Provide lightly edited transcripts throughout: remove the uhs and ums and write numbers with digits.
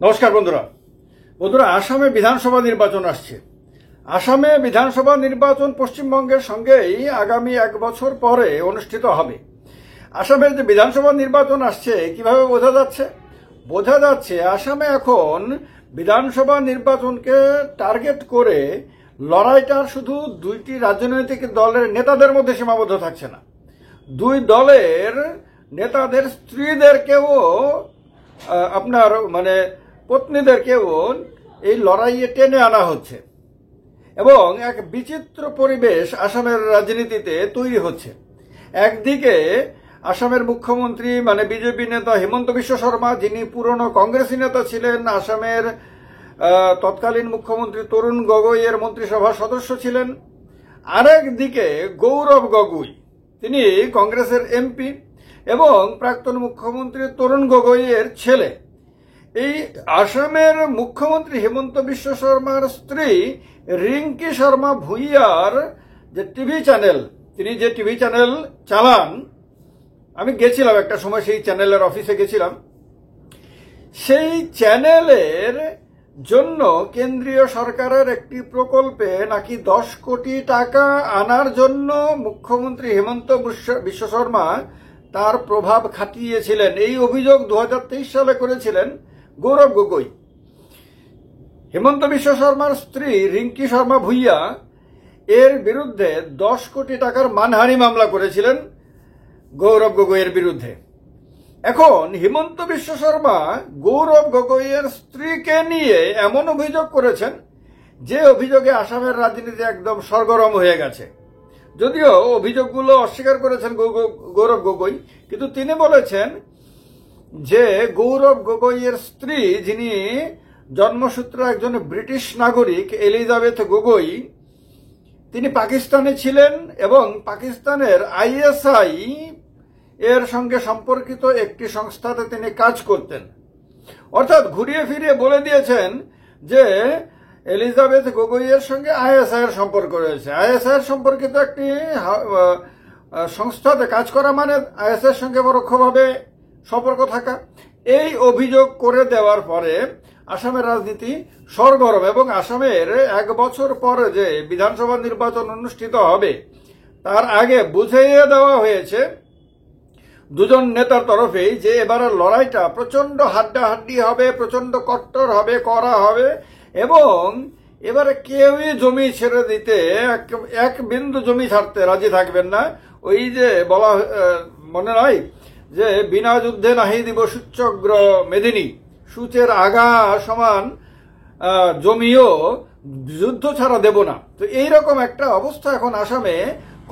নমস্কার বন্ধুরা। আসামে বিধানসভা নির্বাচন আসছে। আসামে বিধানসভা নির্বাচন পশ্চিমবঙ্গের সঙ্গেই আগামী 1 বছর পরে অনুষ্ঠিত হবে। আসামের যে বিধানসভা নির্বাচন আসছে কিভাবে বোঝা যাচ্ছে? বোঝা যাচ্ছে আসামে এখন বিধানসভা নির্বাচনকে টার্গেট করে লড়াইটা শুধু দুইটি রাজনৈতিক দলের নেতাদের মধ্যে সীমাবদ্ধ থাকছে না, দুই দলের নেতাদের স্ত্রীদেরকেও পত্নীদেরকেও এই লড়াইয়ে টেনে আনা হচ্ছে এবং এক বিচিত্র পরিবেশ আসামের রাজনীতিতে তৈরি হচ্ছে। একদিকে আসামের মুখ্যমন্ত্রী বিজেপি নেতা হিমন্ত বিশ্ব শর্মা, যিনি পুরনো কংগ্রেসী নেতা ছিলেন, আসামের তৎকালীন মুখ্যমন্ত্রী তরুণ গগৈয়ের মন্ত্রিসভার সদস্য ছিলেন। আরেক দিকে গৌরব গগৈ, তিনি কংগ্রেসের এমপি এবং প্রাক্তন মুখ্যমন্ত্রী তরুণ গগৈয়ের ছেলে। এই আসামের মুখ্যমন্ত্রী হিমন্ত বিশ্ব শর্মার স্ত্রী রিঙ্কি শর্মা ভূঁইয়ার যে টিভি চ্যানেল, তিনি যে টিভি চ্যানেল চালান, আমি গেছিলাম একটা সময় সেই চ্যানেলের অফিসে গেছিলাম। সেই চ্যানেলের জন্য কেন্দ্রীয় সরকারের একটি প্রকল্পে নাকি 10 কোটি টাকা আনার জন্য মুখ্যমন্ত্রী হিমন্ত বিশ্ব শর্মা তার প্রভাব খাটিয়েছিলেন। এই অভিযোগ 2023 সালে করেছিলেন গৌরব গগৈ। হিমন্ত বিশ্ব শর্মার স্ত্রী রিঙ্কি শর্মা ভূঁইয়া এর বিরুদ্ধে 10 কোটি টাকার মানহানি মামলা করেছিলেন গৌরব গগৈয়ের বিরুদ্ধে। এখন হিমন্ত বিশ্ব শর্মা গৌরব গগৈয়ের স্ত্রীকে নিয়ে এমন অভিযোগ করেছেন যে অভিযোগে আসামের রাজনীতি একদম সরগরম হয়ে গেছে। যদিও অভিযোগগুলো অস্বীকার করেছেন গৌরব গগৈ, কিন্তু তিনি বলেছেন যে গৌরব গগৈয়ের স্ত্রী, যিনি জন্মসূত্রে একজন ব্রিটিশ নাগরিক, এলিজাবেথ গগৈ, তিনি পাকিস্তানে ছিলেন এবং পাকিস্তানের ISI এর সঙ্গে সম্পর্কিত একটি সংস্থাতে তিনি কাজ করতেন। অর্থাৎ ঘুরিয়ে ফিরিয়ে বলে দিয়েছেন যে এলিজাবেথ গগৈয়ের সঙ্গে ISI এর সম্পর্ক রয়েছে। ISI এর সম্পর্কিত একটি সংস্থাতে কাজ করা মানে ISI এর সঙ্গে পরোক্ষভাবে সম্পর্ক থাকা। এই অভিযোগ করে দেওয়ার পরে আসামের রাজনীতি সরগরম এবং আসামের 1 বছর পরে যে বিধানসভা নির্বাচন অনুষ্ঠিত হবে তার আগে বুঝিয়ে দেওয়া হয়েছে দুজন নেতার তরফেই যে এবারের লড়াইটা প্রচন্ড হাড্ডাহাড্ডি হবে, প্রচন্ড কট্টর হবে, করা হবে এবং এবারে কেউই জমি ছেড়ে দিতে, এক বিন্দু জমি ছাড়তে রাজি থাকবেন না। ওই যে বলা মনে নয় যে বিনা যুদ্ধে নাহি দিব সূচ্যগ্র মেদিনী, সূচের আগা সমান জমিও যুদ্ধ ছাড়া দেব না। তো এইরকম একটা অবস্থা এখন আসামে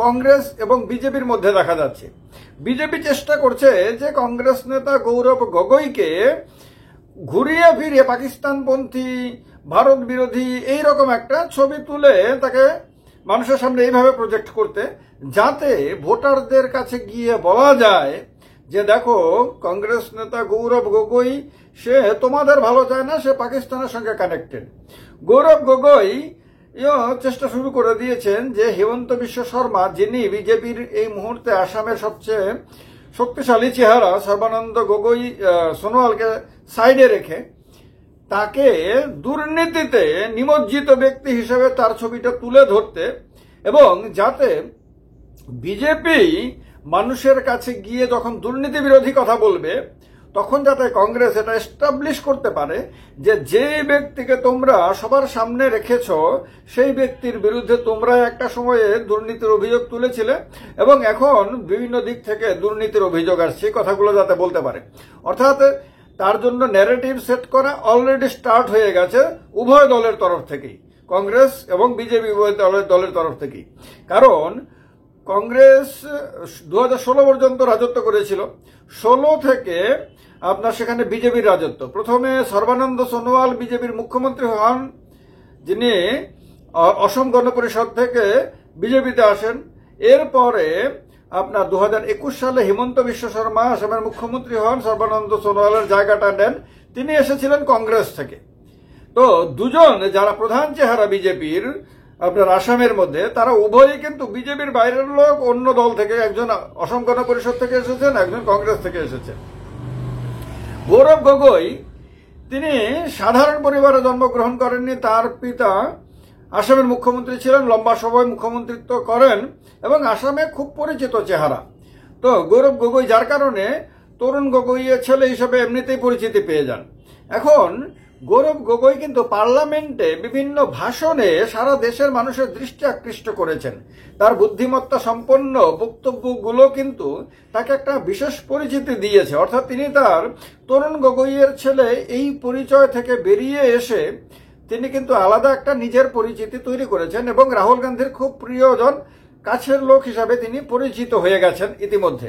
কংগ্রেস এবং বিজেপির মধ্যে দেখা যাচ্ছে। বিজেপি চেষ্টা করছে যে কংগ্রেস নেতা গৌরব গগৈকে ঘুরিয়ে ফিরিয়ে পাকিস্তানপন্থী, ভারত বিরোধী এইরকম একটা ছবি তুলে তাকে মানুষের সামনে এইভাবে প্রজেক্ট করতে, যাতে ভোটারদের কাছে গিয়ে বলা যায় যে দেখো কংগ্রেস নেতা গৌরব গগৈ সে তোমাদের ভালো চায় না, সে পাকিস্তানের সঙ্গে কানেক্টেড। গৌরব গগৈ চেষ্টা শুরু করে দিয়েছেন যে হিমন্ত বিশ্ব শর্মা, যিনি বিজেপির এই মুহূর্তে আসামের সবচেয়ে শক্তিশালী চেহারা, সর্বানন্দ গগৈ সোনোয়ালকে সাইডে রেখে তাকে দুর্নীতিতে নিমজ্জিত ব্যক্তি হিসেবে তার ছবিটা তুলে ধরতে এবং যাতে বিজেপি মানুষের কাছে গিয়ে যখন দুর্নীতি বিরোধী কথা বলবে তখন যাতে কংগ্রেস এটা এস্টাবলিশ করতে পারে যে যে ব্যক্তিকে তোমরা সবার সামনে রেখেছ সেই ব্যক্তির বিরুদ্ধে তোমরা একটা সময়ে দুর্নীতির অভিযোগ তুলেছিলে এবং এখন বিভিন্ন দিক থেকে দুর্নীতির অভিযোগ আসছে, কথাগুলো যাতে বলতে পারে। অর্থাৎ তার জন্য ন্যারেটিভ সেট করা অলরেডি স্টার্ট হয়ে গেছে উভয় দলের তরফ থেকেই, কংগ্রেস এবং বিজেপি উভয় দলের তরফ থেকেই। কারণ কংগ্রেস 2016 পর্যন্ত রাজত্ব করেছিল, 16 থেকে আপনার সেখানে বিজেপির রাজত্ব। প্রথমে সর্বানন্দ সোনোয়াল বিজেপির মুখ্যমন্ত্রী হন, যিনি অসম গণ পরিষদ থেকে বিজেপিতে আসেন। এরপরে আপনার 2021 সালে হিমন্ত বিশ্ব শর্মা আসামের মুখ্যমন্ত্রী হন, সর্বানন্দ সোনোয়ালের জায়গাটা নেন, তিনি এসেছিলেন কংগ্রেস থেকে। তো দুজন যারা প্রধান চেহারা বিজেপির আপনার আসামের মধ্যে, তারা উভয়ই কিন্তু বিজেপির বাইরের লোক, অন্য দল থেকে, একজন অসম গণ পরিষদ থেকে এসেছেন, একজন কংগ্রেস থেকে এসেছেন। গৌরব গগৈ তিনি সাধারণ পরিবারে জন্মগ্রহণ করেননি। তার পিতা আসামের মুখ্যমন্ত্রী ছিলেন, লম্বা সময় মুখ্যমন্ত্রিত্ব করেন এবং আসামে খুব পরিচিত চেহারা। তো গৌরব গগৈ যার কারণে তরুণ গগৈয়ের ছেলে হিসেবে এমনিতেই পরিচিতি পেয়ে যান। এখন গৌরব গগৈ কিন্তু পার্লামেন্টে বিভিন্ন ভাষণে সারা দেশের মানুষের দৃষ্টি আকৃষ্ট করেছেন। তার বুদ্ধিমত্তা সম্পন্ন বক্তব্যগুলো কিন্তু তাকে একটা বিশেষ পরিচিতি দিয়েছে। অর্থাৎ তিনি তার তরুণ গগৈয়ের ছেলে এই পরিচয় থেকে বেরিয়ে এসে তিনি কিন্তু আলাদা একটা নিজের পরিচিতি তৈরি করেছেন এবং রাহুল গান্ধীর খুব প্রিয়জন, কাছের লোক হিসাবে তিনি পরিচিত হয়ে গেছেন ইতিমধ্যে।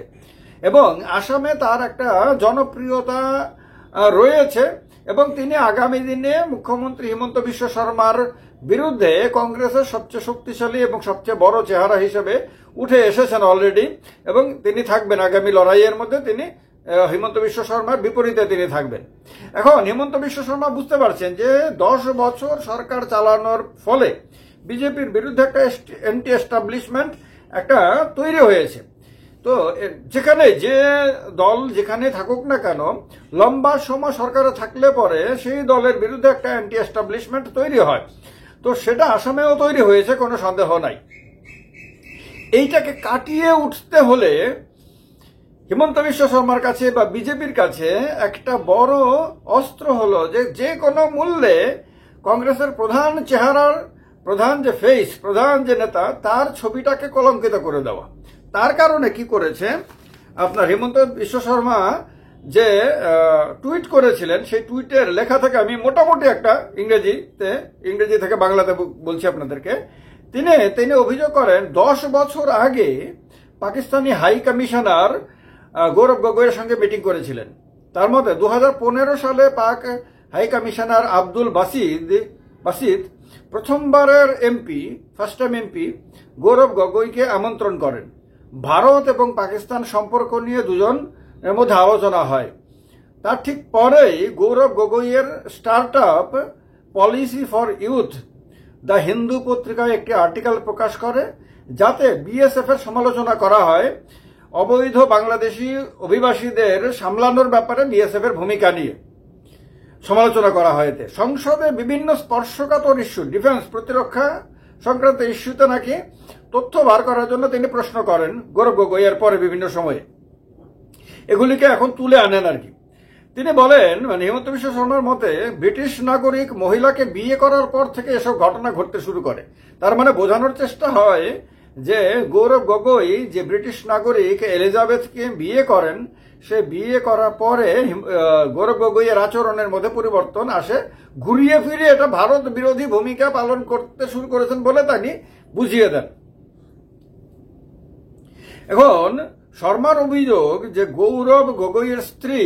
এবং আসামে তার একটা জনপ্রিয়তা রয়েছে এবং তিনি আগামী দিনে মুখ্যমন্ত্রী হিমন্ত বিশ্ব শর্মার বিরুদ্ধে কংগ্রেসের সবচেয়ে শক্তিশালী এবং সবচেয়ে বড় চেহারা হিসেবে উঠে এসেছেন অলরেডি এবং তিনি থাকবেন আগামী লড়াইয়ের মধ্যে। তিনি হিমন্ত বিশ্ব শর্মার বিপরীতে তিনি থাকবেন। এখন হিমন্ত বিশ্ব শর্মা বুঝতে পারছেন যে 10 বছর সরকার চালানোর ফলে বিজেপির বিরুদ্ধে একটা অ্যান্টি এস্টাবলিশমেন্ট একটা তৈরি হয়েছে। তো যেখানে যে দল যেখানে থাকুক না কেন, লম্বা সময় সরকারে থাকলে পরে সেই দলের বিরুদ্ধে একটা অ্যান্টি এস্টাবলিশমেন্ট তৈরি হয়। তো সেটা আসামেও তৈরি হয়েছে, কোনো সন্দেহ নাই। এইটাকে কাটিয়ে উঠতে হলে হিমন্ত বিশ্ব শর্মার কাছে বা বিজেপির কাছে একটা বড় অস্ত্র হলো যে কোনো মূল্যে কংগ্রেসের প্রধান চেহারার, প্রধান যে ফেস, প্রধান যে নেতা, তার ছবিটাকে কলঙ্কিত করে দেওয়া। তার কারণে কি করেছে আপনার হিমন্ত বিশ্ব শর্মা যে টুইট করেছিলেন, সেই টুইটের লেখা থেকে আমি মোটামুটি একটা ইংরেজি থেকে বাংলাতে বলছি আপনাদেরকে। তিনি অভিযোগ করেন 10 বছর আগে পাকিস্তানি হাই কমিশনার গৌরব গগৈয়ের সঙ্গে মিটিং করেছিলেন। তার মধ্যে 2015 সালে পাক হাই কমিশনার আব্দুল বাসিদ প্রথমবারের ফার্স্ট টাইম এমপি গৌরব গগৈকে আমন্ত্রণ করেন। ভারত এবং পাকিস্তান সম্পর্ক নিয়ে দুজনের মধ্যে আলোচনা হয়। তার ঠিক পরেই গৌরব গগৈয়ের startup policy for youth the Hindu পত্রিকায় একটি আর্টিকেল প্রকাশ করে, যাতে বিএসএফ এর সমালোচনা করা হয়। অবৈধ বাংলাদেশি অভিবাসীদের সামলানোর ব্যাপারে বিএসএফ এর ভূমিকা নিয়ে সমালোচনা করা হয়। এতে সংসদে বিভিন্ন স্পর্শকাতর ইস্যু, ডিফেন্স, প্রতিরক্ষা সংক্রান্ত ইস্যুতে নাকি তথ্য বার করার জন্য তিনি প্রশ্ন করেন গৌরব গগৈ এর পরে বিভিন্ন সময়ে। এগুলিকে এখন তুলে আনেন আর কি। তিনি বলেন, মানে হিমন্ত বিশ্ব শর্মার মতে ব্রিটিশ নাগরিক মহিলাকে বিয়ে করার পর থেকে এসব ঘটনা ঘটতে শুরু করে। তার মানে বোঝানোর চেষ্টা হয় যে গৌরব গগৈ যে ব্রিটিশ নাগরিক এলিজাবেথকে বিয়ে করেন, সে বিয়ে করার পরে গৌরব গগৈয়ের আচরণের মধ্যে পরিবর্তন আসে। ঘুরিয়ে ফিরে এটা ভারত বিরোধী ভূমিকা পালন করতে শুরু করেছেন বলে তিনি বুঝিয়ে দেন। এখন শর্মার অভিযোগ যে গৌরব গগৈয়ের স্ত্রী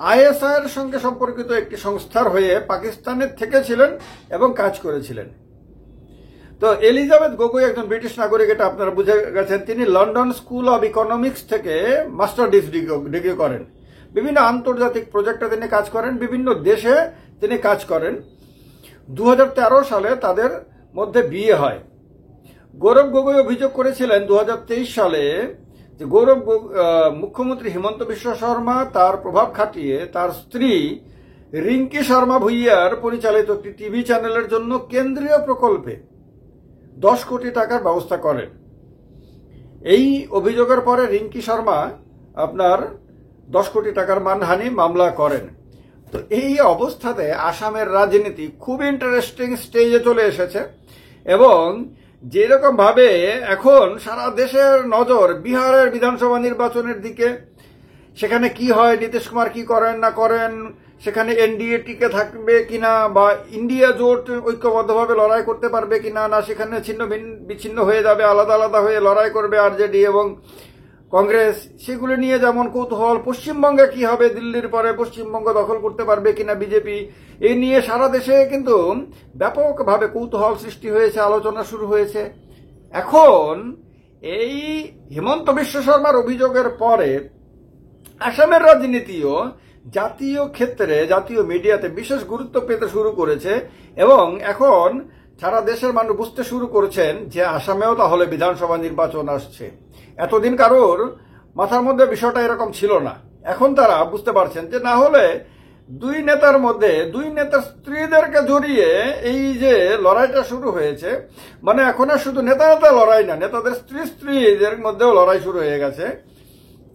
আইএসআই এর সঙ্গে সম্পর্কিত একটি সংস্থার হয়ে পাকিস্তানের থেকেছিলেন এবং কাজ করেছিলেন। তো এলিজাবেথ গগৈ একজন ব্রিটিশ নাগরিক, এটা আপনারা বুঝে গেছেন। তিনি লন্ডন স্কুল অব ইকোনমিক্স থেকে মাস্টার ডিগ্রি করেন। বিভিন্ন আন্তর্জাতিক প্রজেক্টে তিনি কাজ করেন, বিভিন্ন দেশে তিনি কাজ করেন। 2013 সালে তাদের মধ্যে বিয়ে হয়। গৌরব গগৈ অভিযোগ করেছিলেন 2023 সালে যে মুখ্যমন্ত্রী হিমন্ত বিশ্ব শর্মা তার প্রভাব খাটিয়ে তার স্ত্রী রিঙ্কি শর্মা ভুইয়ার পরিচালিত একটি টিভি চ্যানেলের জন্য কেন্দ্রীয় প্রকল্পে 10 কোটি টাকার ব্যবস্থা করেন। এই অভিযোগের পরে রিঙ্কি শর্মা আপনার 10 কোটি টাকার মানহানি মামলা করেন। তো এই অবস্থাতে আসামের রাজনীতি খুব ইন্টারেস্টিং স্টেজে চলে এসেছে এবং যেরকম ভাবে এখন সারা দেশের নজর বিহারের বিধানসভা নির্বাচনের দিকে, সেখানে কি হয়, নীতিশ কুমার কি করেন না করেন, সেখানে এনডিএ টিকে থাকবে কিনা বা ইন্ডিয়া জোট ঐক্যবদ্ধভাবে লড়াই করতে পারবে কিনা, না সেখানে ছিন্ন বিচ্ছিন্ন হয়ে যাবে, আলাদা আলাদা হয়ে লড়াই করবে আরজেডি এবং কংগ্রেস, সেগুলো নিয়ে যেমন কৌতূহল। পশ্চিমবঙ্গে কি হবে, দিল্লির পরে পশ্চিমবঙ্গ দখল করতে পারবে কিনা বিজেপি, এই নিয়ে সারা দেশে কিন্তু ব্যাপকভাবে কৌতূহল সৃষ্টি হয়েছে, আলোচনা শুরু হয়েছে। এখন এই হিমন্ত বিশ্ব শর্মার অভিযোগের পরে আসামের রাজনীতিও জাতীয় ক্ষেত্রে, জাতীয় মিডিয়াতে বিশেষ গুরুত্ব পেতে শুরু করেছে এবং এখন সারা দেশের মানুষ বুঝতে শুরু করেছেন যে আসামেও তাহলে বিধানসভা নির্বাচন আসছে। এতদিন কারোর মাথার মধ্যে বিষয়টা এরকম ছিল না। এখন তারা বুঝতে পারছেন যে না হলে দুই নেতার মধ্যে দুই নেতার স্ত্রীদেরকে জড়িয়ে এই যে লড়াইটা শুরু হয়েছে, মানে এখন আর শুধু নেতা নেতা লড়াই না, নেতাদের স্ত্রীদের মধ্যেও লড়াই শুরু হয়ে গেছে।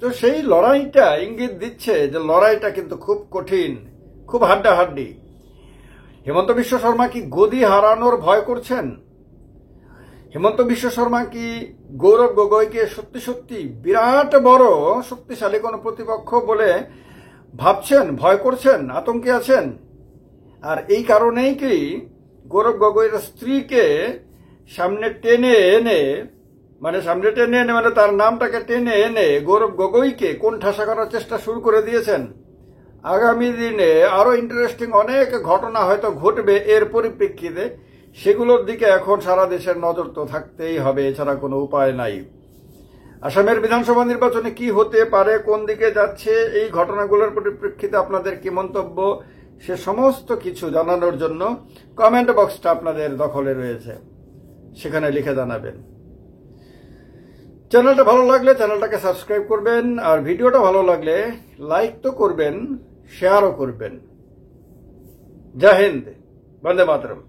তো সেই লড়াইটা ইঙ্গিত দিচ্ছে যে লড়াইটা কিন্তু খুব কঠিন, খুব হাড্ডাহাড্ডি। হেমন্ত বিশ্ব শর্মা কি গদি হারানোর ভয় করছেন? হেমন্ত বিশ্ব শর্মা কি গৌরব গগৈকে সত্যি সত্যি বিরাট বড় শক্তিশালী কোনো প্রতিপক্ষ বলে ভাবছেন, ভয় করছেন, আতঙ্কে আছেন? আর এই কারণেই কি গৌরব গগৈর স্ত্রীকে সামনে টেনে এনে মানে তার নামটাকে টেনে এনে গৌরব গগৈকে কোণঠাসা করার চেষ্টা শুরু করে দিয়েছেন? আগামী দিনে আরো ইন্টারেস্টিং অনেক ঘটনা হয়তো ঘটবে এর পরিপ্রেক্ষিতে, সেগুলোর দিকে এখন সারা দেশের নজর তো থাকতেই হবে, এছাড়া কোনো উপায় নাই। আসামের বিধানসভা নির্বাচনে কি হতে পারে, কোন দিকে যাচ্ছে, এই ঘটনাগুলোর পরিপ্রেক্ষিতে আপনাদের কি মন্তব্য, সে সমস্ত কিছু জানানোর জন্য কমেন্ট বক্সটা আপনাদের দখলে রয়েছে, সেখানে লিখে জানাবেন। চ্যানেলটা ভালো লাগলে চ্যানেলটাকে সাবস্ক্রাইব করবেন, আর ভিডিওটা ভালো লাগলে লাইক তো করবেন, শেয়ারও করবেন। জয় হিন্দ, বন্দে মাতরম।